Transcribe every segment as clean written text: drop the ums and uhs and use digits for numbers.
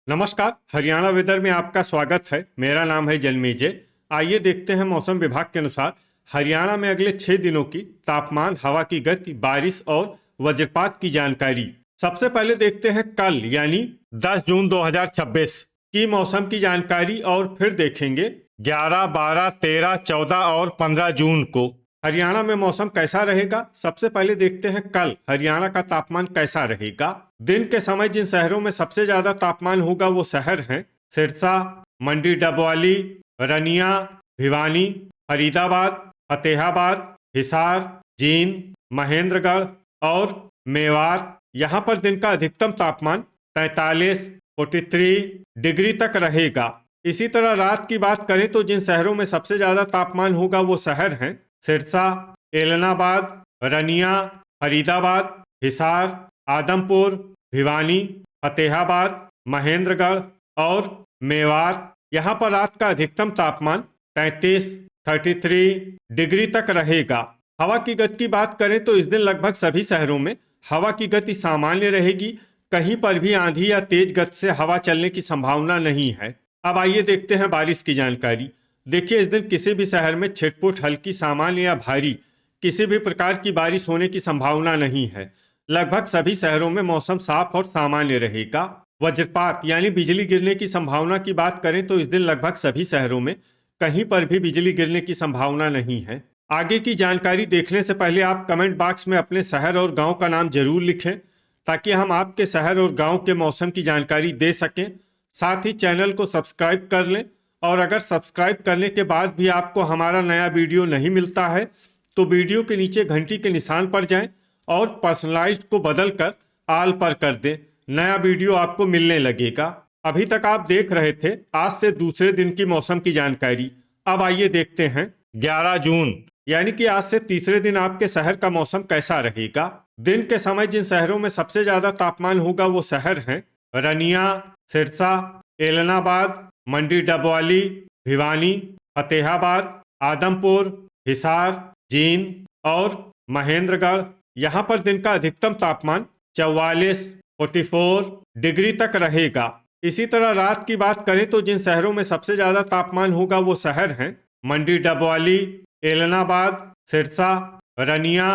नमस्कार। हरियाणा वेदर में आपका स्वागत है। मेरा नाम है जन्मेजय। आइए देखते हैं मौसम विभाग के अनुसार हरियाणा में अगले 6 दिनों की तापमान, हवा की गति, बारिश और वज्रपात की जानकारी। सबसे पहले देखते हैं कल यानी 10 जून 2026 की मौसम की जानकारी और फिर देखेंगे 11, 12, 13, 14 और 15 जून को हरियाणा में मौसम कैसा रहेगा। सबसे पहले देखते हैं कल हरियाणा का तापमान कैसा रहेगा। दिन के समय जिन शहरों में सबसे ज्यादा तापमान होगा वो शहर हैं सिरसा, मंडी डबवाली, रनिया, भिवानी, फरीदाबाद, फतेहाबाद, हिसार, जींद, महेंद्रगढ़ और मेवात। यहाँ पर दिन का अधिकतम तापमान 43, 43 डिग्री तक रहेगा। इसी तरह रात की बात करें तो जिन शहरों में सबसे ज्यादा तापमान होगा वो शहर हैं सिरसा, एलनाबाद, रनिया, फरीदाबाद, हिसार, आदमपुर, भिवानी, फतेहाबाद, महेंद्रगढ़ और मेवात। यहाँ पर रात का अधिकतम तापमान 33, 33 डिग्री तक रहेगा। हवा की गति की बात करें तो इस दिन लगभग सभी शहरों में हवा की गति सामान्य रहेगी। कहीं पर भी आंधी या तेज गति से हवा चलने की संभावना नहीं है। अब आइए देखते हैं बारिश की जानकारी। देखिए, इस दिन किसी भी शहर में छिटपुट, हल्की, सामान्य या भारी किसी भी प्रकार की बारिश होने की संभावना नहीं है। लगभग सभी शहरों में मौसम साफ और सामान्य रहेगा। वज्रपात यानी बिजली गिरने की संभावना की बात करें तो इस दिन लगभग सभी शहरों में कहीं पर भी बिजली गिरने की संभावना नहीं है। आगे की जानकारी देखने से पहले आप कमेंट बॉक्स में अपने शहर और गांव का नाम जरूर लिखें ताकि हम आपके शहर और गांव के मौसम की जानकारी दे सकें। साथ ही चैनल को सब्सक्राइब कर लें और अगर सब्सक्राइब करने के बाद भी आपको हमारा नया वीडियो नहीं मिलता है तो वीडियो के नीचे घंटी के निशान पर जाएं और पर्सनलाइज्ड को बदलकर ऑल पर कर दें। नया वीडियो आपको मिलने लगेगा। अभी तक आप देख रहे थे आज से दूसरे दिन की मौसम की जानकारी। अब आइए देखते हैं 11 जून यानी कि आज से तीसरे दिन आपके शहर का मौसम कैसा रहेगा। दिन के समय जिन शहरों में सबसे ज्यादा तापमान होगा वो शहर हैं रनिया, सिरसा, एलनाबाद, मंडी डबवाली, भिवानी, फतेहाबाद, आदमपुर, हिसार, जींद और महेंद्रगढ़। यहाँ पर दिन का अधिकतम तापमान 44, 44 डिग्री तक रहेगा। इसी तरह रात की बात करें तो जिन शहरों में सबसे ज्यादा तापमान होगा वो शहर हैं मंडी डबवाली, एलनाबाद, सिरसा, रनिया,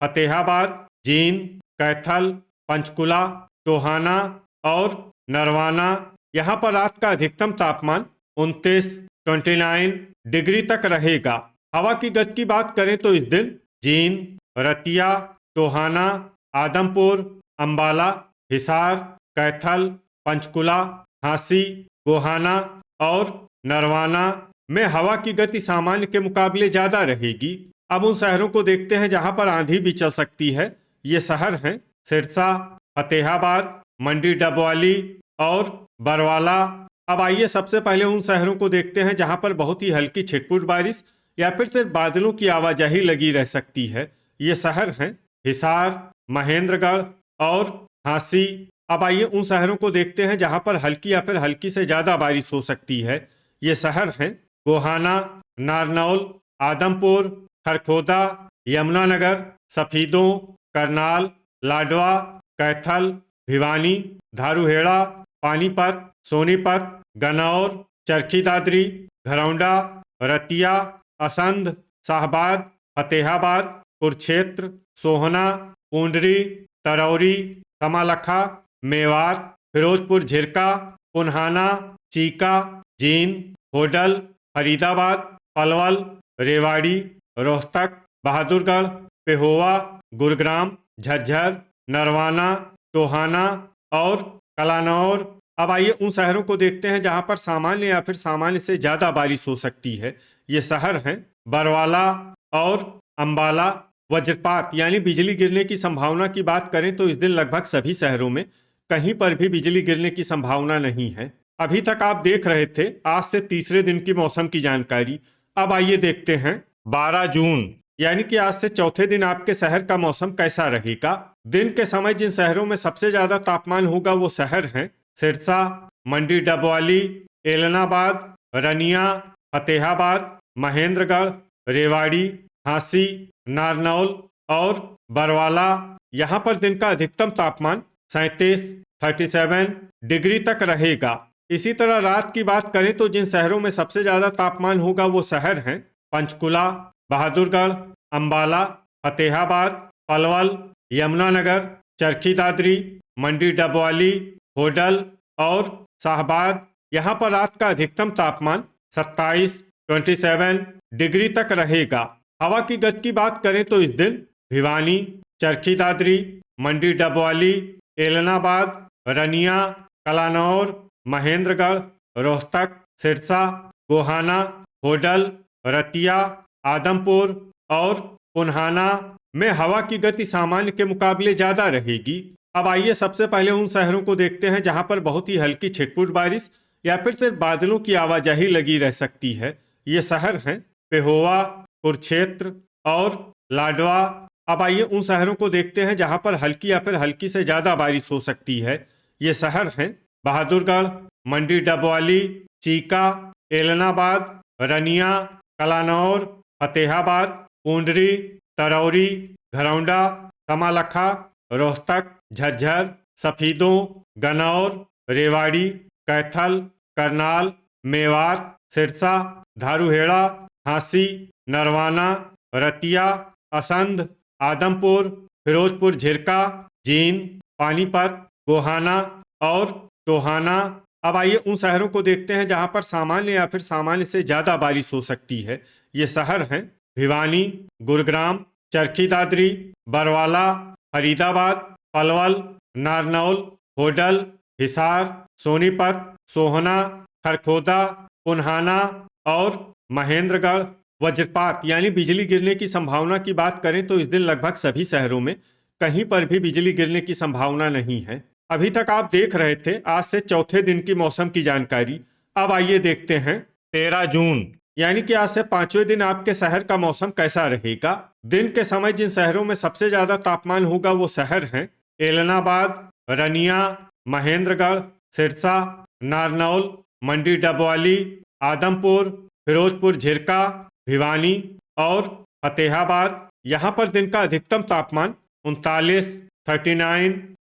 फतेहाबाद, जींद, कैथल, पंचकुला, टोहाना और नरवाना। यहाँ पर रात का अधिकतम तापमान 29, 29 डिग्री तक रहेगा। हवा की गति की बात करें तो इस दिन जींद, रतिया, टोहाना, आदमपुर, अंबाला, हिसार, कैथल, पंचकुला, झांसी, गोहाना और नरवाना में हवा की गति सामान्य के मुकाबले ज्यादा रहेगी। अब उन शहरों को देखते हैं जहां पर आंधी भी चल सकती है। ये शहर हैं सिरसा, फतेहाबाद, मंडी डबवाली और बरवाला। अब आइए सबसे पहले उन शहरों को देखते हैं जहां पर बहुत ही हल्की छिटपुट बारिश या फिर सिर्फ बादलों की आवाजाही लगी रह सकती है। ये शहर हैं हिसार, महेंद्रगढ़ और झांसी। अब आइए उन शहरों को देखते हैं जहां पर हल्की या फिर हल्की से ज्यादा बारिश हो सकती है। ये शहर हैं गोहाना, नारनौल, आदमपुर, खरखोदा, यमुनानगर, सफीदों, करनाल, लाडवा, कैथल, भिवानी, धारूहेड़ा, पानीपत, सोनीपत, गन्नौर, चरखी दादरी, घरौंडा, रतिया, असंध, शाहबाद, फतेहाबाद, कुरुक्षेत्र, सोहना, पूंडरी, तरौरी, समालखा, मेवात, फिरोजपुर झिरका, पुन्हाना, चीका, जींद, होडल, फरीदाबाद, पलवल, रेवाड़ी, रोहतक, बहादुरगढ़, पेहोवा, गुरुग्राम, झज्जर, नरवाना, टोहाना और कलानौर। अब आइए उन शहरों को देखते हैं जहां पर सामान्य या फिर सामान्य से ज्यादा बारिश हो सकती है। ये शहर हैं बरवाला और अंबाला। वज्रपात यानी बिजली गिरने की संभावना की बात करें तो इस दिन लगभग सभी शहरों में कहीं पर भी बिजली गिरने की संभावना नहीं है। अभी तक आप देख रहे थे आज से तीसरे दिन की मौसम की जानकारी। अब आइए देखते हैं 12 जून यानी कि आज से चौथे दिन आपके शहर का मौसम कैसा रहेगा। दिन के समय जिन शहरों में सबसे ज्यादा तापमान होगा वो शहर हैं सिरसा, मंडी डबवाली, एलनाबाद, रनिया, फतेहाबाद, महेंद्रगढ़, रेवाड़ी, झांसी, नारनौल और बरवाला। यहाँ पर दिन का अधिकतम तापमान 37, 37 डिग्री तक रहेगा। इसी तरह रात की बात करें तो जिन शहरों में सबसे ज्यादा तापमान होगा वो शहर हैं पंचकुला, बहादुरगढ़, अंबाला, फतेहाबाद, पलवल, यमुनानगर, चरखी दादरी, मंडी डबवाली, होडल और शाहबाद। यहाँ पर रात का अधिकतम तापमान 27 डिग्री तक रहेगा। हवा की गति की बात करें तो इस दिन भिवानी, चरखी दादरी, मंडी डबवाली, एलनाबाद, रनिया, कलानौर, महेंद्रगढ़, रोहतक, सिरसा, गोहाना, होडल, रतिया, आदमपुर और पुन्हाना में हवा की गति सामान्य के मुकाबले ज्यादा रहेगी। अब आइए सबसे पहले उन शहरों को देखते हैं जहां पर बहुत ही हल्की छिटपुट बारिश या फिर सिर्फ बादलों की आवाजाही लगी रह सकती है। ये शहर हैं पेहोवा, कुरुक्षेत्र और लाडवा। अब आइए उन शहरों को देखते हैं जहां पर हल्की या फिर हल्की से ज्यादा बारिश हो सकती है। ये शहर हैं बहादुरगढ़, मंडी डबवाली, चीका, एलनाबाद, रनिया, कलानौर, फतेहाबाद, पूंडरी, तरौरी, घरौंडा, कमालखा, रोहतक, झज्जर, सफीदों, गनौर, रेवाड़ी, कैथल, करनाल, मेवात, सिरसा, धारूहेड़ा, हांसी, नरवाना, रतिया, असंध, आदमपुर, फिरोजपुर झिरका, जींद, पानीपत, गोहाना और टोहाना। अब आइए उन शहरों को देखते हैं जहां पर सामान्य या फिर सामान्य से ज्यादा बारिश हो सकती है। ये शहर हैं भिवानी, गुरुग्राम, चरखी दादरी, बरवाला, फरीदाबाद, पलवल, नारनौल, होडल, हिसार, सोनीपत, सोहना, खरखोदा, पुन्हाना और महेंद्रगढ़। वज्रपात यानी बिजली गिरने की संभावना की बात करें तो इस दिन लगभग सभी शहरों में कहीं पर भी बिजली गिरने की संभावना नहीं है। अभी तक आप देख रहे थे आज से चौथे दिन की मौसम की जानकारी। अब आइए देखते हैं 13 जून यानी कि आज से पांचवें दिन आपके शहर का मौसम कैसा रहेगा। दिन के समय जिन शहरों में सबसे ज्यादा तापमान होगा वो शहर हैं एलनाबाद, रनिया, महेंद्रगढ़, सिरसा, नारनौल, मंडी डबवाली, आदमपुर, फिरोजपुर झिरका, भिवानी और फतेहाबाद। यहाँ पर दिन का अधिकतम तापमान 39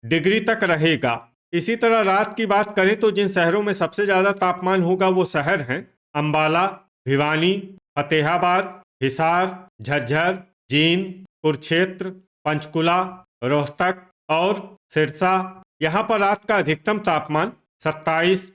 डिग्री तक रहेगा। इसी तरह रात की बात करें तो जिन शहरों में सबसे ज्यादा तापमान होगा वो शहर हैं अंबाला, भिवानी, फतेहाबाद, हिसार, झज्जर, जींद, कुरुक्षेत्र, पंचकुला, रोहतक और सिरसा। यहाँ पर रात का अधिकतम तापमान 27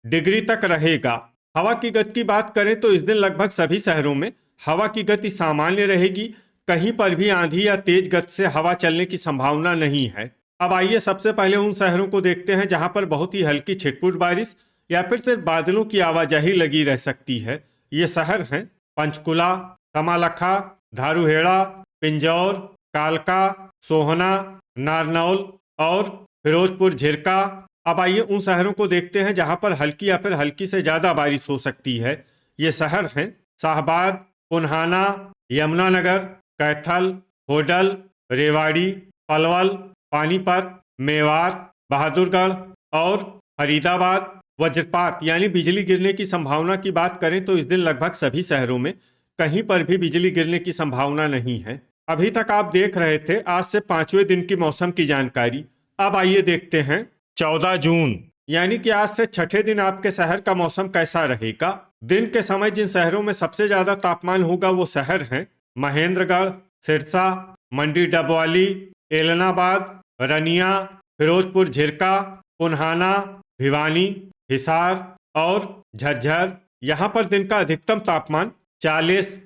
डिग्री तक रहेगा। हवा की गति की बात करें तो इस दिन लगभग सभी शहरों में हवा की गति सामान्य रहेगी। कहीं पर भी आंधी या तेज गति से हवा चलने की संभावना नहीं है। अब आइए सबसे पहले उन शहरों को देखते हैं जहां पर बहुत ही हल्की छिटपुट बारिश या फिर सिर्फ बादलों की आवाजाही लगी रह सकती है। ये शहर हैं पंचकुला, कमालखा, धारूहेड़ा, पिंजौर, कालका, सोहना, नारनौल और फिरोजपुर झिरका। अब आइए उन शहरों को देखते हैं जहां पर हल्की या फिर हल्की से ज्यादा बारिश हो सकती है। ये शहर हैं शाहबाद, पुन्हाना, यमुनानगर, कैथल, होडल, रेवाड़ी, पलवल, पानीपत, मेवात, बहादुरगढ़ और फरीदाबाद। वज्रपात यानी बिजली गिरने की संभावना की बात करें तो इस दिन लगभग सभी शहरों में कहीं पर भी बिजली गिरने की संभावना नहीं है। अभी तक आप देख रहे थे आज से पांचवें दिन की मौसम की जानकारी। अब आइए देखते हैं 14 जून यानी कि आज से छठे दिन आपके शहर का मौसम कैसा रहेगा। दिन के समय जिन शहरों में सबसे ज्यादा तापमान होगा वो शहर हैं महेंद्रगढ़, सिरसा, मंडी डबवाली, एलनाबाद, रनिया, फिरोजपुर झिरका, पुन्हाना, भिवानी, हिसार और झज्जर। यहाँ पर दिन का अधिकतम तापमान 40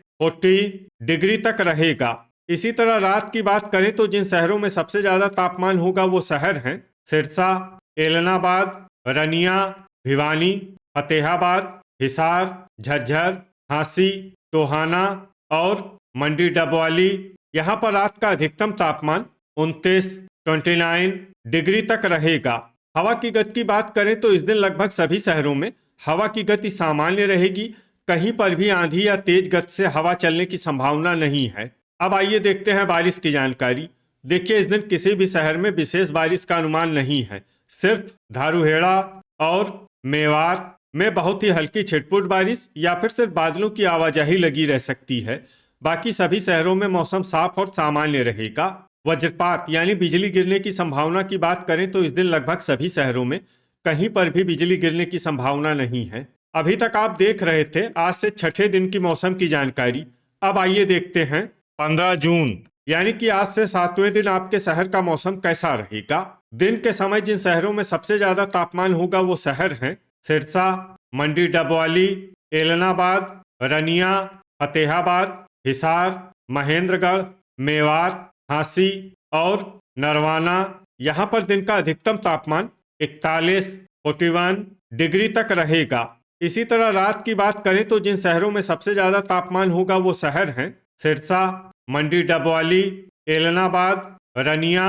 डिग्री तक रहेगा। इसी तरह रात की बात करें तो जिन शहरों में सबसे ज्यादा तापमान होगा वो शहर हैं सिरसा, एलनाबाद, रनिया, भिवानी, फतेहाबाद, हिसार, झज्जर, हांसी, टोहाना और मंडी डबवाली। यहाँ पर रात का अधिकतम तापमान 29 डिग्री तक रहेगा। हवा की गति की बात करें तो इस दिन लगभग सभी शहरों में हवा की गति सामान्य रहेगी। कहीं पर भी आंधी या तेज गति से हवा चलने की संभावना नहीं है। अब आइए देखते हैं बारिश की जानकारी। देखिए इस दिन किसी भी शहर में विशेष बारिश का अनुमान नहीं है। सिर्फ धारूहेड़ा और मेवात में बहुत ही हल्की छिटपुट बारिश या फिर सिर्फ बादलों की आवाजाही लगी रह सकती है। बाकी सभी शहरों में मौसम साफ और सामान्य रहेगा। वज्रपात यानी बिजली गिरने की संभावना की बात करें तो इस दिन लगभग सभी शहरों में कहीं पर भी बिजली गिरने की संभावना नहीं है। अभी तक आप देख रहे थे आज से छठे दिन की मौसम की जानकारी। अब आइए देखते हैं 15 जून यानी कि आज से 7वें दिन आपके शहर का मौसम कैसा रहेगा। दिन के समय जिन शहरों में सबसे ज्यादा तापमान होगा वो शहर हैं सिरसा, मंडी डबवाली, एलनाबाद, रनिया, फतेहाबाद, हिसार, महेंद्रगढ़, मेवात, झांसी और नरवाना। यहाँ पर दिन का अधिकतम तापमान 41 डिग्री तक रहेगा। इसी तरह रात की बात करें तो जिन शहरों में सबसे ज्यादा तापमान होगा वो शहर हैं सिरसा, मंडी डबवाली, एलनाबाद, रनिया,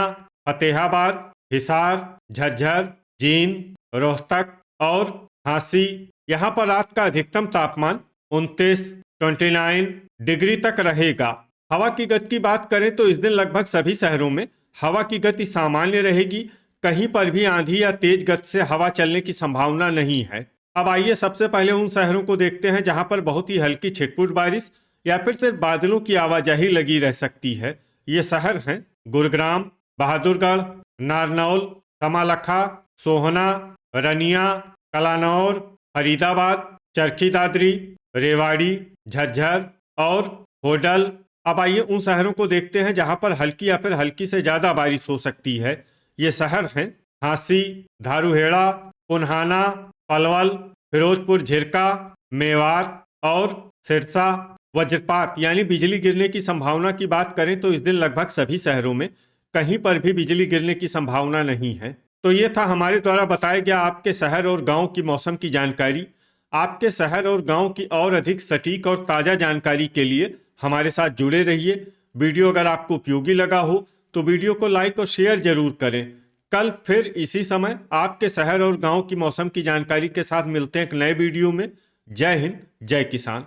फतेहाबाद, हिसार, झज्जर, जींद, रोहतक और झांसी। यहाँ पर रात का अधिकतम तापमान 29 डिग्री तक रहेगा। हवा की गति की बात करें तो इस दिन लगभग सभी शहरों में हवा की गति सामान्य रहेगी। कहीं पर भी आंधी या तेज गति से हवा चलने की संभावना नहीं है। अब आइए सबसे पहले उन शहरों को देखते हैं जहां पर बहुत ही हल्की छिटपुट बारिश या फिर सिर्फ बादलों की आवाजाही लगी रह सकती है। ये शहर हैं गुरुग्राम, बहादुरगढ़, नारनौल, कमालखा, सोहना, रनिया, कलानौर, फरीदाबाद, चरखी दादरी, रेवाड़ी, झज्जर और होडल। अब आइए उन शहरों को देखते हैं जहां पर हल्की या फिर हल्की से ज्यादा बारिश हो सकती है। ये शहर हैं झांसी, धारूहेड़ा, पुन्हाना, पलवल, फिरोजपुर झिरका, मेवात और सिरसा। वज्रपात यानी बिजली गिरने की संभावना की बात करें तो इस दिन लगभग सभी शहरों में कहीं पर भी बिजली गिरने की संभावना नहीं है। तो ये था हमारे द्वारा बताया गया आपके शहर और गांव की मौसम की जानकारी। आपके शहर और गांव की और अधिक सटीक और ताज़ा जानकारी के लिए हमारे साथ जुड़े रहिए। वीडियो अगर आपको उपयोगी लगा हो तो वीडियो को लाइक और शेयर जरूर करें। कल फिर इसी समय आपके शहर और गांव की मौसम की जानकारी के साथ मिलते हैं एक नए वीडियो में। जय हिंद, जय किसान।